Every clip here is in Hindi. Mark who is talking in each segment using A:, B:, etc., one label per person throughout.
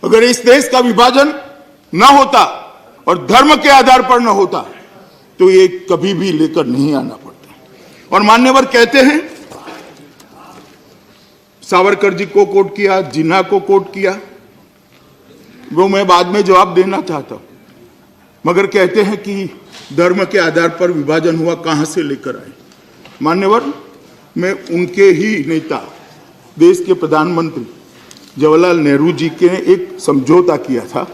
A: अगर इस देश का विभाजन न होता और धर्म के आधार पर न होता तो ये कभी भी लेकर नहीं आना पड़ता। और मान्यवर कहते हैं, सावरकर जी को कोट किया, जिन्ना को कोट किया, वो मैं बाद में जवाब देना चाहता हूं, मगर कहते हैं कि धर्म के आधार पर विभाजन हुआ, कहां से लेकर आए। मान्यवर, मैं उनके ही नेता, देश के प्रधानमंत्री जवाहरलाल नेहरू जी के एक समझौता किया था,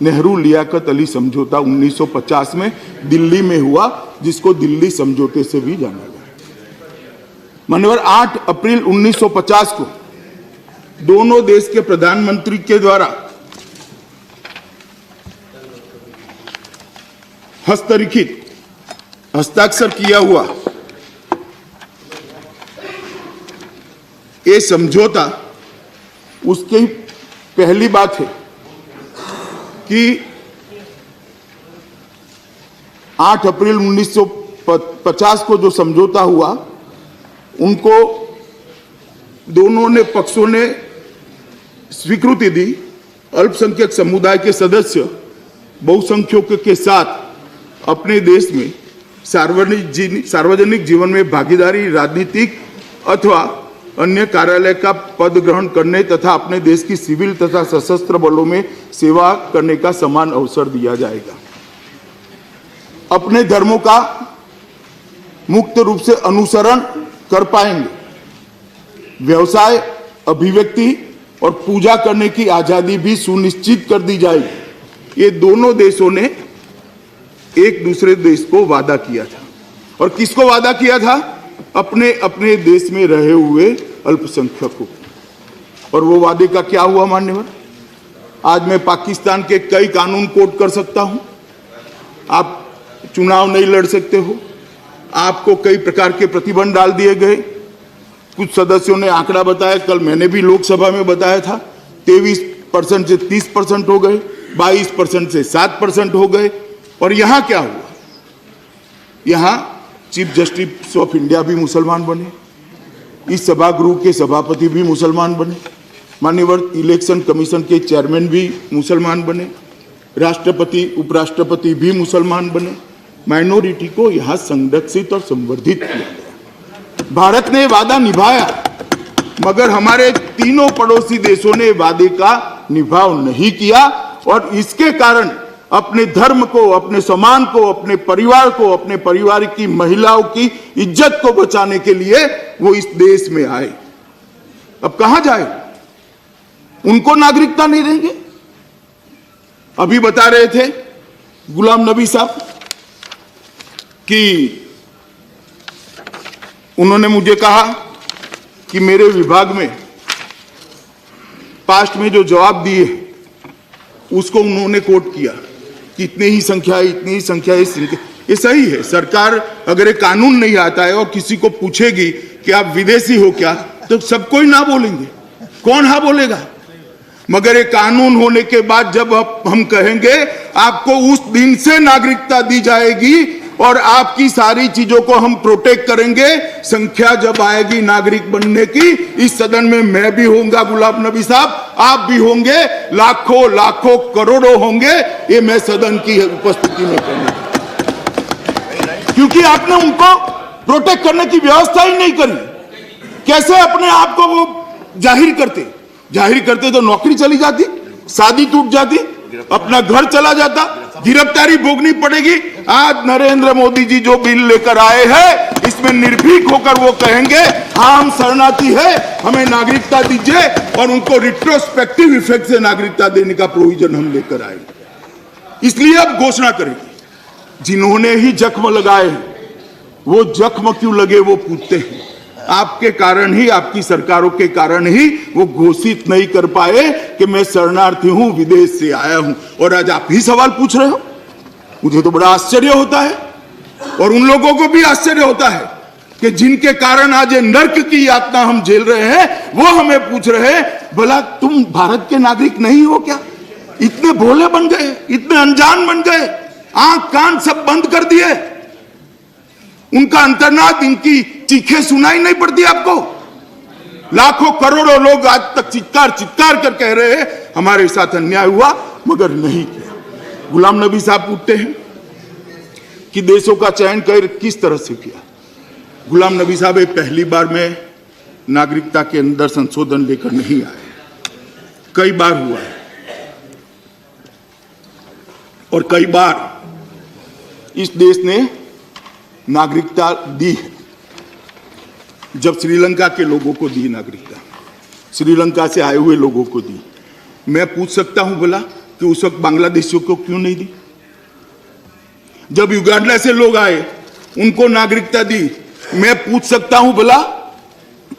A: नेहरू लियाकत अली समझौता 1950 में दिल्ली में हुआ, जिसको दिल्ली समझौते से भी जाना गया। मान्यवर, 8 अप्रैल 1950 को दोनों देश के प्रधानमंत्री के द्वारा हस्तलिखित हस्ताक्षर किया हुआ ये समझौता, उसकी पहली बात है कि 8 अप्रैल 1950 को जो समझौता हुआ, उनको दोनों ने पक्षों ने स्वीकृति दी। अल्पसंख्यक समुदाय के सदस्य बहुसंख्यकों के साथ अपने देश में सार्वजनिक जीवन में भागीदारी, राजनीतिक अथवा अन्य कार्यालय का पद ग्रहण करने तथा अपने देश की सिविल तथा सशस्त्र बलों में सेवा करने का समान अवसर दिया जाएगा। अपने धर्मों का मुक्त रूप से अनुसरण कर पाएंगे। व्यवसाय, अभिव्यक्ति और पूजा करने की आजादी भी सुनिश्चित कर दी जाएगी। ये दोनों देशों ने एक दूसरे देश को वादा किया था। और किसको वादा किया था? अपने अपने देश में रहे हुए अल्पसंख्यकों। और वो वादे का क्या हुआ मान्यवर? आज मैं पाकिस्तान के कई कानून कोट कर सकता हूं। आप चुनाव नहीं लड़ सकते हो, आपको कई प्रकार के प्रतिबंध डाल दिए गए। कुछ सदस्यों ने आंकड़ा बताया, कल मैंने भी लोकसभा में बताया था, 23% से 30% हो गए, 22% से 7% हो गए। और यहां क्या हुआ? यहां चीफ जस्टिस ऑफ इंडिया भी मुसलमान बने, इस सभागृह के सभापति भी मुसलमान बने, माननीय इलेक्शन कमीशन के चेयरमैन भी मुसलमान बने, राष्ट्रपति उपराष्ट्रपति भी मुसलमान बने। माइनॉरिटी को यहां संरक्षित और संवर्धित किया गया। भारत ने वादा निभाया, मगर हमारे तीनों पड़ोसी देशों ने वादे का निभाव नहीं किया। और इसके कारण अपने धर्म को, अपने सम्मान को, अपने परिवार को, अपने परिवार की महिलाओं की इज्जत को बचाने के लिए वो इस देश में आए। अब कहां जाए? उनको नागरिकता नहीं देंगे। अभी बता रहे थे गुलाम नबी साहब कि उन्होंने मुझे कहा कि मेरे विभाग में पास्ट में जो जवाब दिए उसको उन्होंने कोट किया कि इतनी ही संख्या, इतनी ही संख्या, ये सही है। सरकार अगर एक कानून नहीं आता है और किसी को पूछेगी कि आप विदेशी हो क्या, तो सब कोई ना बोलेंगे, कौन हाँ बोलेगा? मगर एक कानून होने के बाद जब हम कहेंगे आपको उस दिन से नागरिकता दी जाएगी और आपकी सारी चीजों को हम प्रोटेक्ट करेंगे। संख्या जब आएगी नागरिक बनने की, इस सदन में मैं भी होऊंगा, गुलाम नबी साहब आप भी होंगे, लाखों लाखों करोड़ों होंगे, ये मैं सदन की उपस्थिति में कहूंगा। क्योंकि आपने उनको प्रोटेक्ट करने की व्यवस्था ही नहीं करी। कैसे अपने आप को वो जाहिर करते तो नौकरी चली जाती, शादी टूट जाती, अपना घर चला जाता, गिरफ्तारी भोगनी पड़ेगी। आज नरेंद्र मोदी जी जो बिल लेकर आए हैं, इसमें निर्भीक होकर वो कहेंगे हाँ हम शरणार्थी है, हमें नागरिकता दीजिए, और उनको रिट्रोस्पेक्टिव इफेक्ट से नागरिकता देने का प्रोविजन हम लेकर आएंगे। इसलिए अब घोषणा करेंगे। जिन्होंने ही जख्म लगाए हैं, वो जख्म क्यों लगे वो पूछते हैं। आपके कारण ही, आपकी सरकारों के कारण ही वो घोषित नहीं कर पाए कि मैं शरणार्थी हूं, विदेश से आया हूं। और आज आप ही सवाल पूछ रहे हो। मुझे तो बड़ा आश्चर्य होता है, और उन लोगों को भी आश्चर्य होता है कि जिनके कारण आज ये नर्क की यातना हम झेल रहे हैं, वो हमें पूछ रहे हैं भला तुम भारत के नागरिक नहीं हो क्या? इतने भोले बन गए, इतने अनजान बन गए, आंख कान सब बंद कर दिए। उनका अंतर्नाद, इनकी चीखें सुनाई नहीं पड़ती आपको? लाखों करोड़ों लोग आज तक चित्कार चित्कार कर कह रहे हैं हमारे साथ अन्याय हुआ, मगर नहीं किया। गुलाम नबी साहब पूछते हैं कि देशों का चयन किस तरह से किया। गुलाम नबी साहब पहली बार में नागरिकता के अंदर संशोधन लेकर नहीं आए, कई बार हुआ है और कई बार इस देश ने नागरिकता दी है। जब श्रीलंका के लोगों को दी नागरिकता, श्रीलंका से आए हुए लोगों को दी, मैं पूछ सकता हूं भला कि उस वक्त बांग्लादेशियों को क्यों नहीं दी? जब युगांडा से लोग आए उनको नागरिकता दी, मैं पूछ सकता हूं भला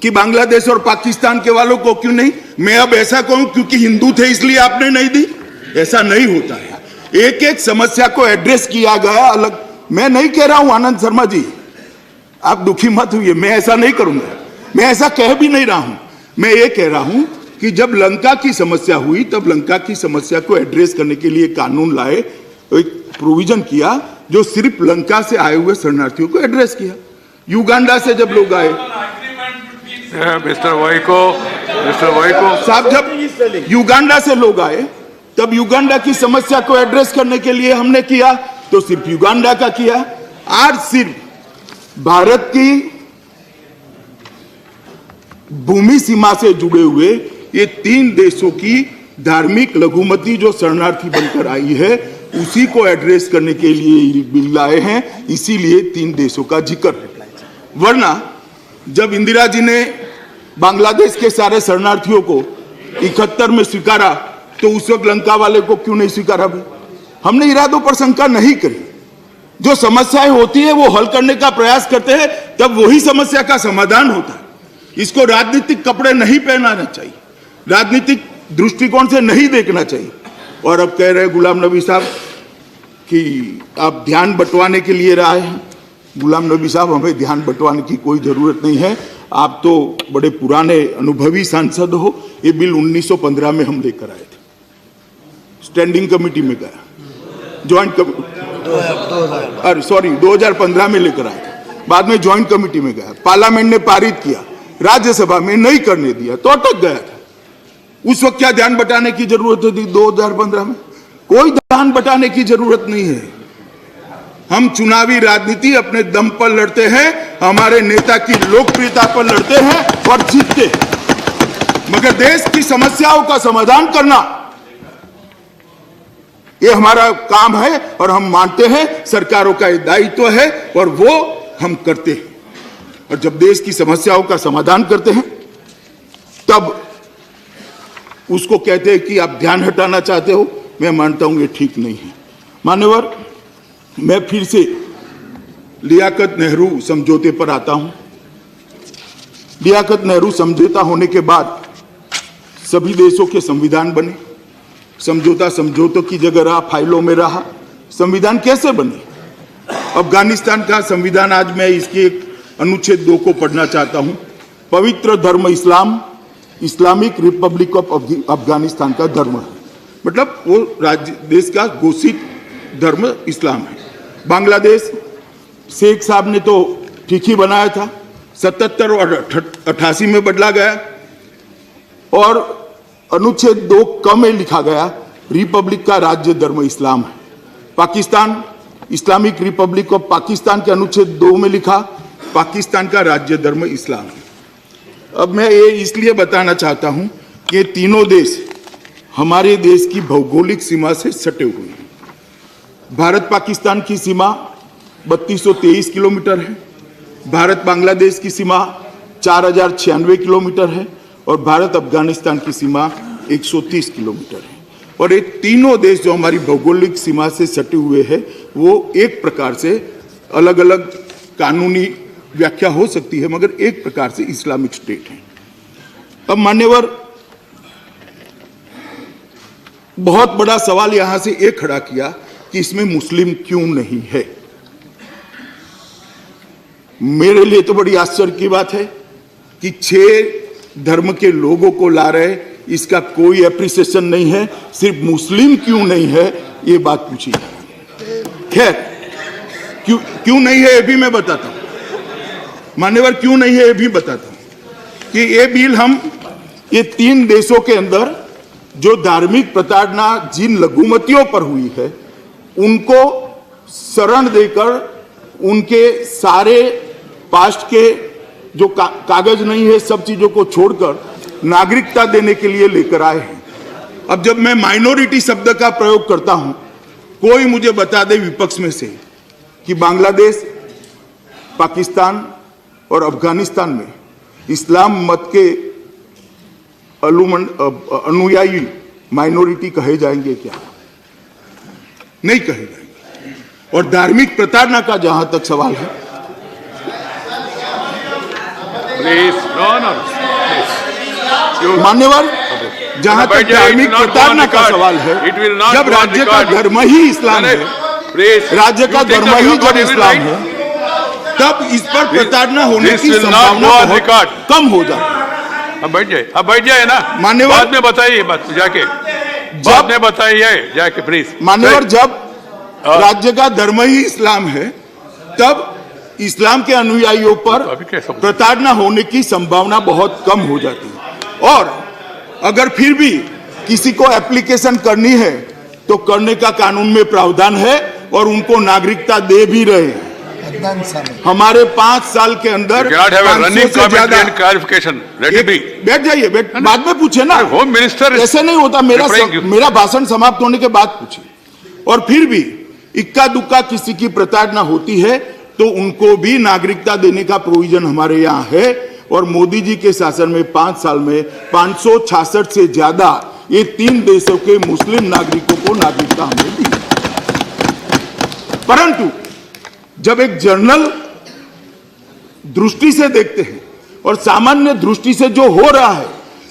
A: कि बांग्लादेश और पाकिस्तान के वालों को क्यों नहीं? मैं अब ऐसा कहूं क्योंकि हिंदू थे इसलिए आपने नहीं दी? ऐसा नहीं होता है। एक एक समस्या को एड्रेस किया गया अलग। मैं नहीं कह रहा हूं आनंद शर्मा जी, आप दुखी मत हुइए, मैं ऐसा नहीं करूंगा, मैं ऐसा कह भी नहीं रहा हूं। मैं ये कह रहा हूं कि जब लंका की समस्या हुई तब लंका की समस्या को एड्रेस करने के लिए कानून लाए, एक प्रोविजन किया जो सिर्फ लंका से आए हुए शरणार्थियों को एड्रेस किया। युगांडा से जब लोग आए,
B: मिस्टर वाइको
A: साहब, जब युगांडा से लोग आए तब युगांडा की समस्या को एड्रेस करने के लिए हमने किया तो सिर्फ युगांडा का किया। आज सिर्फ भारत की भूमि सीमा से जुड़े हुए ये 3 देशों की धार्मिक लघुमती जो शरणार्थी बनकर आई है उसी को एड्रेस करने के लिए बिल लाए हैं, इसीलिए 3 देशों का जिक्र। वरना जब इंदिरा जी ने बांग्लादेश के सारे शरणार्थियों को 71 में स्वीकारा तो उस वक्त लंका वाले को क्यों नहीं स्वीकारा भाई? हमने इरादों पर शंका नहीं करी। जो समस्याएं होती है वो हल करने का प्रयास करते हैं, तब वही समस्या का समाधान होता है। इसको राजनीतिक कपड़े नहीं पहनाना चाहिए, राजनीतिक दृष्टिकोण से नहीं देखना चाहिए। और अब कह रहे गुलाम नबी साहब कि आप ध्यान बंटवाने के लिए आए हैं। गुलाम नबी साहब, हमें ध्यान बंटवाने की कोई जरूरत नहीं है। आप तो बड़े पुराने अनुभवी सांसद हो। ये बिल 1915 में हम लेकर आए थे, स्टैंडिंग कमेटी में गया, ज्वाइंट कमेटी, 2015 में लेकर आए थे, बाद में ज्वाइंट कमेटी में गया, पार्लियामेंट ने पारित किया, राज्यसभा में नहीं करने दिया तो अटक गया था। उस वक्त क्या ध्यान बटाने की जरूरत थी? 2015 में कोई ध्यान बटाने की जरूरत नहीं है। हम चुनावी राजनीति अपने दम पर लड़ते हैं, हमारे नेता की लोकप्रियता पर लड़ते हैं और जीतते हैं। मगर देश की समस्याओं का समाधान करना ये हमारा काम है और हम मानते हैं सरकारों का ये दायित्व है और वो हम करते हैं। और जब देश की समस्याओं का समाधान करते हैं तब उसको कहते हैं कि आप ध्यान हटाना चाहते हो। मैं मानता हूं ये ठीक नहीं है। मान्यवर, मैं फिर से लियाकत नेहरू समझौते पर आता हूं। लियाकत नेहरू समझौता होने के बाद सभी देशों के संविधान बने। समझौता समझौतों की जगह रहा, फाइलों में रहा। संविधान कैसे बने? अफगानिस्तान का संविधान, आज मैं इसके अनुच्छेद 2 को पढ़ना चाहता हूं। पवित्र धर्म इस्लाम, इस्लामिक रिपब्लिक ऑफ अफगानिस्तान का धर्म है, मतलब वो राज्य देश का घोषित धर्म इस्लाम है। बांग्लादेश शेख साहब ने तो ठीक ही बनाया था, 77 और 88 में बदला गया और अनुच्छेद 2 क में लिखा गया रिपब्लिक का राज्य धर्म इस्लाम है। Pakistan, Islamic Republic of Pakistan के अनुच्छेद 2 में लिखा पाकिस्तान का राज्य धर्म इस्लाम है। अब मैं ये इसलिए बताना चाहता हूं कि ये तीनों देश हमारे देश की भौगोलिक सीमा से सटे हुए हैं। भारत पाकिस्तान की सीमा 3223 किलोमीटर है, भारत बांग्लादेश की सीमा 4096 किलोमीटर है और भारत अफगानिस्तान की सीमा 130 किलोमीटर है। और ये तीनों देश जो हमारी भौगोलिक सीमा से सटे हुए हैं वो एक प्रकार से अलग अलग कानूनी व्याख्या हो सकती है, मगर एक प्रकार से इस्लामिक स्टेट है। अब मान्यवर, बहुत बड़ा सवाल यहां से एक खड़ा किया कि इसमें मुस्लिम क्यों नहीं है। मेरे लिए तो बड़ी आश्चर्य की बात है कि 6 धर्म के लोगों को ला रहे, इसका कोई एप्रिसिएशन नहीं है। सिर्फ मुस्लिम क्यों नहीं है ये बात पूछी। खैर, क्यों नहीं है ये भी मैं बताता हूं। मान्यवर, क्यों नहीं है ये भी बताता हूं। कि ये बिल हम ये 3 देशों के अंदर जो धार्मिक प्रताड़ना जिन लघुमतियों पर हुई है उनको शरण देकर उनके सारे पास्ट के जो कागज नहीं है सब चीजों को छोड़कर नागरिकता देने के लिए लेकर आए हैं। अब जब मैं माइनॉरिटी शब्द का प्रयोग करता हूं, कोई मुझे बता दे विपक्ष में से कि बांग्लादेश, पाकिस्तान और अफगानिस्तान में इस्लाम मत के अनुयायी माइनॉरिटी कहे जाएंगे क्या? नहीं कहे जाएंगे। और धार्मिक प्रताड़ना का जहां तक सवाल है, मान्यवर, जहां तक धार्मिक प्रताड़ना का सवाल है, जब राज्य का धर्म ही इस्लाम है, राज्य का धर्म ही जब इस्लाम है, तब इस पर प्रताड़ना होने की संभावना बहुत कम हो जाती है।
B: अब बैठ जाए ना,
A: मान्यवर,
B: बाद में बताइए बात जाके, बाद में बताइए जाके प्लीज।
A: मान्यवर, जब राज्य का धर्म ही इस्लाम है, तब इस्लाम के अनुयायियों पर प्रताड़ना होने की संभावना बहुत कम हो जाती है। और अगर फिर भी किसी को एप्लीकेशन करनी है तो करने का कानून में प्रावधान है और उनको नागरिकता दे भी रहे हैं। हमारे 5 साल के अंदर
B: क्लैरिफिकेशन रेडी भी।
A: बैठ जाइए, बाद में पूछे ना,
B: होम मिनिस्टर
A: ऐसे नहीं होता। मेरा भाषण समाप्त होने के बाद पूछिए। और फिर भी इक्का दुक्का किसी की प्रताड़ना होती है तो उनको भी नागरिकता देने का प्रोविजन हमारे यहाँ है। और मोदी जी के शासन में 5 साल में 566 से ज्यादा ये 3 देशों के मुस्लिम नागरिकों को नागरिकता हमने दी। परंतु जब एक जर्नल दृष्टि से देखते हैं और सामान्य दृष्टि से जो हो रहा है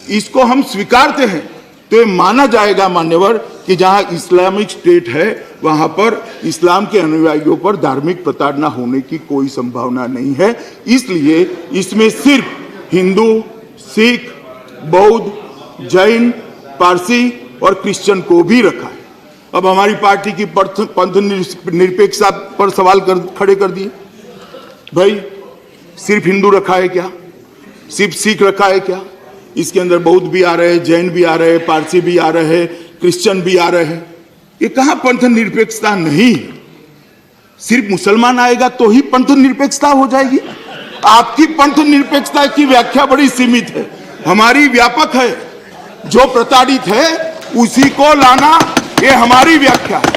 A: इसको हम स्वीकारते हैं तो ये माना जाएगा, मान्यवर, कि जहां इस्लामिक स्टेट है वहां पर इस्लाम के अनुयायियों पर धार्मिक प्रताड़ना होने की कोई संभावना नहीं है। इसलिए इसमें सिर्फ हिंदू, सिख, बौद्ध, जैन, पारसी और क्रिश्चियन को भी रखा है। अब हमारी पार्टी की पंथ निरपेक्षता पर सवाल खड़े कर दिए। भाई, सिर्फ हिंदू रखा है क्या? सिर्फ सिख रखा है क्या? इसके अंदर बौद्ध भी आ रहे हैं, जैन भी आ रहे हैं, पारसी भी आ रहे हैं, क्रिश्चियन भी आ रहे हैं। ये कहां पंथ निरपेक्षता नहीं है? सिर्फ मुसलमान आएगा तो ही पंथ निरपेक्षता हो जाएगी? आपकी पंथ निरपेक्षता की व्याख्या बड़ी सीमित है, हमारी व्यापक है। जो प्रताड़ित है उसी को लाना, ये हमारी व्याख्या है।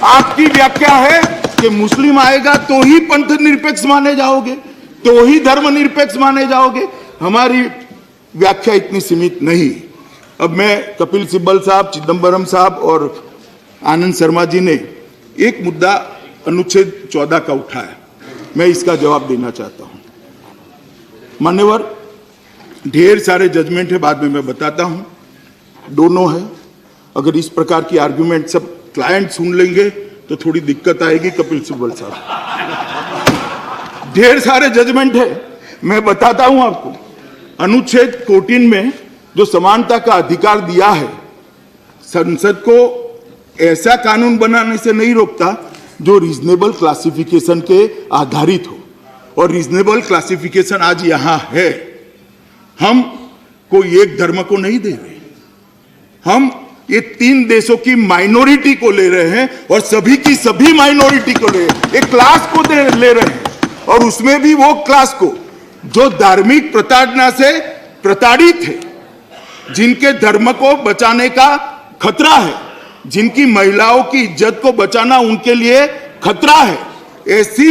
A: आपकी व्याख्या है कि मुस्लिम आएगा तो ही पंथ निरपेक्ष माने जाओगे, तो ही धर्म निरपेक्ष माने जाओगे। हमारी व्याख्या इतनी सीमित नहीं। अब मैं कपिल सिब्बल साहब, चिदंबरम साहब और आनंद शर्मा जी ने एक मुद्दा अनुच्छेद 14 का उठाया, मैं इसका जवाब देना चाहता हूं। मान्यवर, ढेर सारे जजमेंट है, बाद में मैं बताता हूं, दोनों है। अगर इस प्रकार की आर्गुमेंट सब क्लाइंट सुन लेंगे तो थोड़ी दिक्कत आएगी। कपिल सिब्बल साहब, ढेर सारे जजमेंट है, मैं बताता हूं आपको। अनुच्छेद 14 में जो समानता का अधिकार दिया है, संसद को ऐसा कानून बनाने से नहीं रोकता जो रीजनेबल क्लासिफिकेशन के आधारित हो। और रीजनेबल क्लासिफिकेशन आज यहां है। हम कोई एक धर्म को नहीं दे रहे, हम ये 3 देशों की माइनॉरिटी को ले रहे हैं और सभी की सभी माइनॉरिटी को ले रहे हैं, एक क्लास को ले रहे हैं। और उसमें भी वो क्लास को जो धार्मिक प्रताड़ना से प्रताड़ित है, जिनके धर्म को बचाने का खतरा है, जिनकी महिलाओं की इज्जत को बचाना उनके लिए खतरा है, ऐसी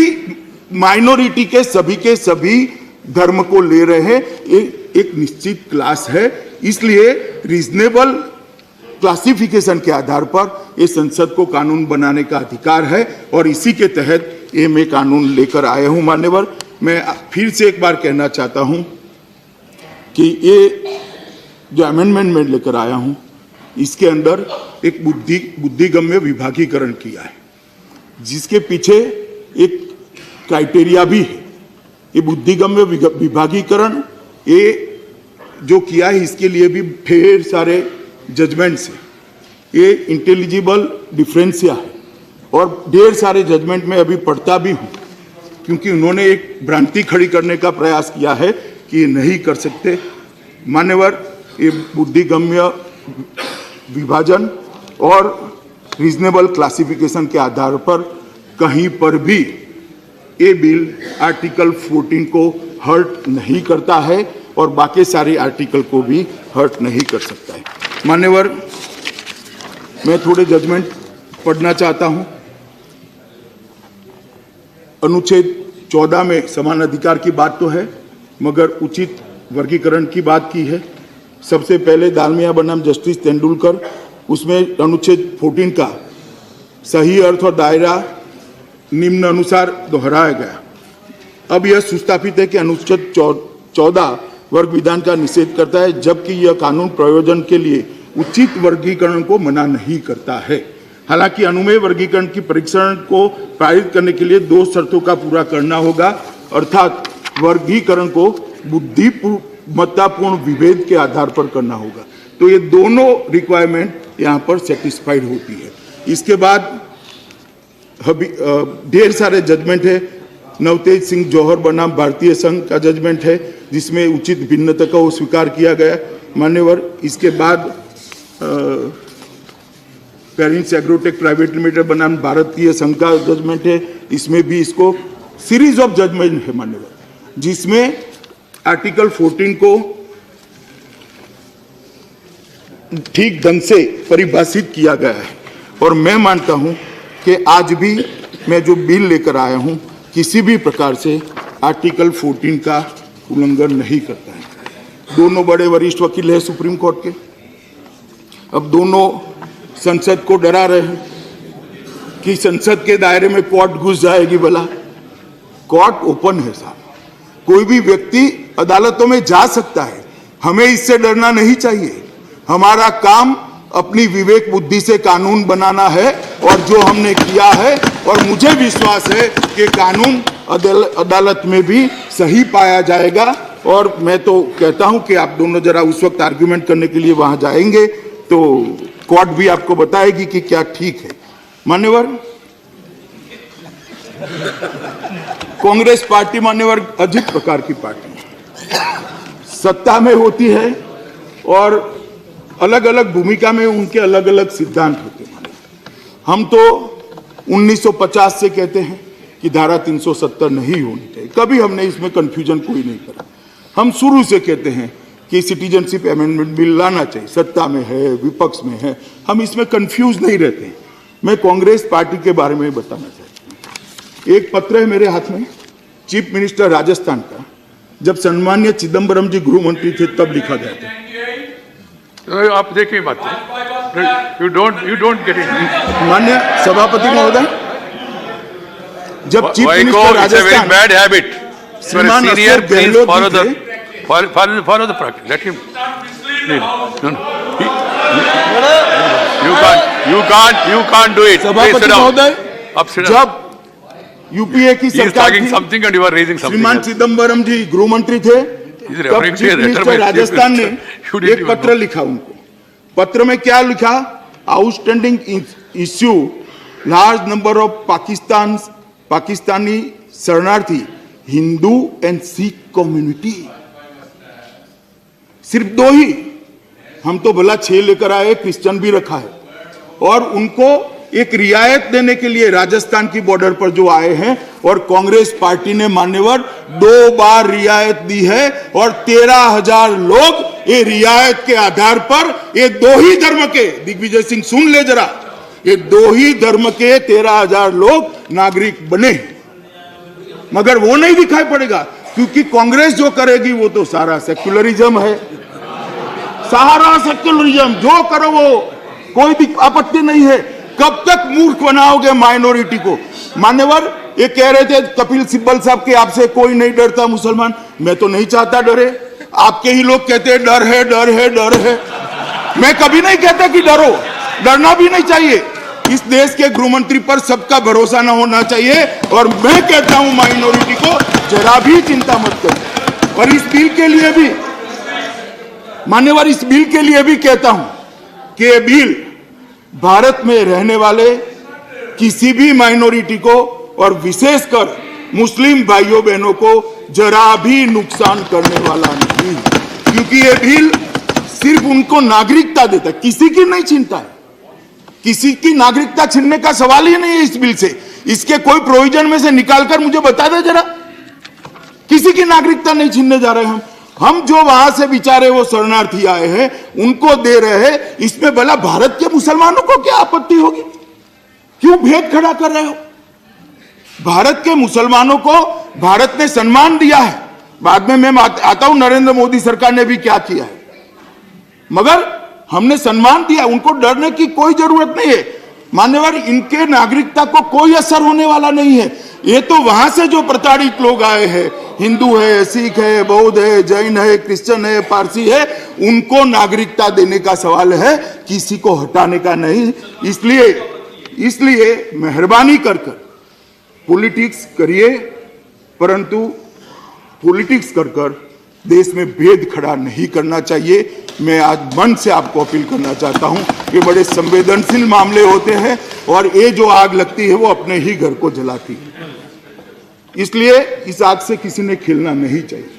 A: माइनॉरिटी के सभी धर्म को ले रहे हैं। एक निश्चित क्लास है, इसलिए रीजनेबल क्लासिफिकेशन के आधार पर ये संसद को कानून बनाने का अधिकार है और इसी के तहत ये मैं कानून लेकर आया हूं। मान्यवर, मैं फिर से एक बार कहना चाहता हूं कि ये जो अमेंडमेंट मैं लेकर आया हूं, इसके अंदर एक बुद्धिगम्य विभागीकरण किया है, जिसके पीछे एक क्राइटेरिया भी है। ये बुद्धिगम्य विभागीकरण ये जो किया है, इसके लिए भी ढेर सारे जजमेंट्स है। ये इंटेलिजिबल डिफरेंसिया है और ढेर सारे जजमेंट में अभी पढ़ता भी हूं, क्योंकि उन्होंने एक भ्रांति खड़ी करने का प्रयास किया है कि ये नहीं कर सकते। मान्यवर, ये बुद्धिगम्य विभाजन और रीजनेबल क्लासिफिकेशन के आधार पर कहीं पर भी ये बिल आर्टिकल 14 को हर्ट नहीं करता है और बाकी सारे आर्टिकल को भी हर्ट नहीं कर सकता है। मान्यवर, मैं थोड़े जजमेंट पढ़ना चाहता हूं। अनुच्छेद 14 में समान अधिकार की बात तो है, मगर उचित वर्गीकरण की बात की है। सबसे पहले दालमिया बनाम जस्टिस तेंदुलकर, उसमें अनुच्छेद 14 का सही अर्थ और दायरा निम्न अनुसार दोहराया गया। अब यह सुस्थापित है कि अनुच्छेद 14 वर्ग विधान का निषेध करता है, जबकि यह कानून प्रयोजन के लिए उचित वर्गीकरण को मना नहीं करता है। हालांकि अनुमेय वर्गीकरण की परीक्षण को पारित करने के लिए 2 शर्तों का पूरा करना होगा, अर्थात वर्गीकरण को बुद्धिमत्तापूर्ण विभेद के आधार पर करना होगा। तो ये दोनों रिक्वायरमेंट यहाँ पर सेटिस्फाइड होती है। इसके बाद ढेर सारे जजमेंट है। नवतेज सिंह जौहर बनाम भारतीय संघ का जजमेंट है, जिसमें उचित भिन्नता को स्वीकार किया गया। मान्यवर, इसके बाद पेरिंस एग्रोटेक प्राइवेट लिमिटेड बनाम भारतीय संघ का जजमेंट है। इसमें भी इसको सीरीज ऑफ जजमेंट है मान्यवर, जिसमें आर्टिकल 14 को ठीक ढंग से परिभाषित किया गया है। और मैं मानता हूं कि आज भी मैं जो बिल लेकर आया हूं किसी भी प्रकार से आर्टिकल 14 का उल्लंघन नहीं करता है। दोनों बड़े वरिष्ठ वकील हैं सुप्रीम कोर्ट के, अब दोनों संसद को डरा रहे हैं कि संसद के दायरे में कोर्ट घुस जाएगी। भला कोर्ट ओपन है साहब, कोई भी व्यक्ति अदालतों में जा सकता है, हमें इससे डरना नहीं चाहिए। हमारा काम अपनी विवेक बुद्धि से कानून बनाना है और जो हमने किया है, और मुझे विश्वास है कि कानून अदालत में भी सही पाया जाएगा। और मैं तो कहता हूं कि आप दोनों जरा उस वक्त आर्ग्यूमेंट करने के लिए वहां जाएंगे तो कोर्ट भी आपको बताएगी कि क्या ठीक है। मान्यवर, कांग्रेस पार्टी मान्यवर अजीब प्रकार की पार्टी है, सत्ता में होती है और अलग अलग भूमिका में उनके अलग अलग सिद्धांत होते हैं। हम तो 1950 से कहते हैं कि धारा 370 नहीं होनी चाहिए, कभी हमने इसमें कंफ्यूजन कोई नहीं करा। हम शुरू से कहते हैं कि सिटीजनशिप अमेंडमेंट बिल लाना चाहिए, सत्ता में है विपक्ष में है, हम इसमें कंफ्यूज नहीं रहते। मैं कांग्रेस पार्टी के बारे में बताना चाहता हूँ। एक पत्र है मेरे हाथ में, चीफ मिनिस्टर राजस्थान का, जब सम्मान्य चिदम्बरम जी गृह मंत्री थे तब लिखा गया था।
B: आप देखिए बात, यू डोंट गेट इट।
A: मान्य सभापति महोदय, जब chief minister Rajasthan
B: bad habit,
A: श्रीमान
B: सीनियर
A: गहलोत
B: फॉलो
A: जी थे,
B: follow the practice. Let him. No. You can't do it.
A: सभापति महोदय,
B: Sit down.
A: जब यूपीए की
B: He is
A: सरकार
B: talking
A: थी,
B: something and you are raising something.
A: श्रीमान
B: else.
A: चिदम्बरम जी गृह मंत्री थे,
B: He is
A: तब
B: referring to
A: chief
B: a letter
A: minister
B: by
A: Rajasthan ने
B: You didn't
A: एक
B: even
A: पत्र
B: know.
A: लिखा उनको। पत्र में क्या लिखा? Outstanding issue large number of Pakistani शरणार्थी हिंदू एंड सिख कम्युनिटी। सिर्फ 2 ही, हम तो भला 6 लेकर आए, क्रिश्चियन भी रखा है। और उनको एक रियायत देने के लिए राजस्थान की बॉर्डर पर जो आए हैं, और कांग्रेस पार्टी ने मान्यवर 2 बार रियायत दी है और 13,000 लोग ये रियायत के आधार पर, ये 2 ही धर्म के, दिग्विजय सिंह सुन ले जरा, ये 2 ही धर्म के 13,000 लोग नागरिक बने। मगर वो नहीं दिखाई पड़ेगा, क्योंकि कांग्रेस जो करेगी वो तो सारा सेक्युलरिज्म है, सारा सेक्युलरिज्म, जो करो वो कोई आपत्ति नहीं है। कब तक मूर्ख बनाओगे माइनॉरिटी को? मान्यवर, ये कह रहे थे कपिल सिब्बल साहब के, आपसे कोई नहीं डरता मुसलमान। मैं तो नहीं चाहता डरे, आपके ही लोग कहते हैं डर है डर है डर है। मैं कभी नहीं कहता कि डरो, डरना भी नहीं चाहिए। इस देश के गृह मंत्री पर सबका भरोसा न होना चाहिए, और मैं कहता हूं माइनॉरिटी को जरा भी चिंता मत करो। और इस बिल के लिए भी मान्यवर, इस बिल के लिए भी कहता हूं कि ये बिल भारत में रहने वाले किसी भी माइनॉरिटी को, और विशेषकर मुस्लिम भाइयों बहनों को जरा भी नुकसान करने वाला नहीं। क्योंकि ये बिल सिर्फ उनको नागरिकता देता है, किसी की नहीं छीनता है। किसी की नागरिकता छीनने का सवाल ही नहीं है इस बिल से। इसके कोई प्रोविजन में से निकालकर मुझे बता दे जरा। किसी की नागरिकता नहीं छीनने जा रहे हम जो वहां से बेचारे वो शरणार्थी आए हैं उनको दे रहे हैं। इसमें भला भारत के मुसलमानों को क्या आपत्ति होगी? क्यों भेद खड़ा कर रहे हो? भारत के मुसलमानों को भारत ने सम्मान दिया है। बाद में मैं आता हूं नरेंद्र मोदी सरकार ने भी क्या किया है, मगर हमने सम्मान दिया। उनको डरने की कोई जरूरत नहीं है। मान्यवर, इनके नागरिकता को कोई असर होने वाला नहीं है। ये तो वहां से जो प्रताड़ित लोग आए हैं, हिंदू है, सिख है, बौद्ध है, जैन है, क्रिश्चियन है, पारसी है, उनको नागरिकता देने का सवाल है, किसी को हटाने का नहीं। इसलिए मेहरबानी कर पॉलिटिक्स करिए, परंतु पॉलिटिक्स कर देश में भेद खड़ा नहीं करना चाहिए। मैं आज मन से आपको अपील करना चाहता हूं कि बड़े संवेदनशील मामले होते हैं और ये जो आग लगती है वो अपने ही घर को जलाती है। इसलिए इस आग से किसी ने खेलना नहीं चाहिए।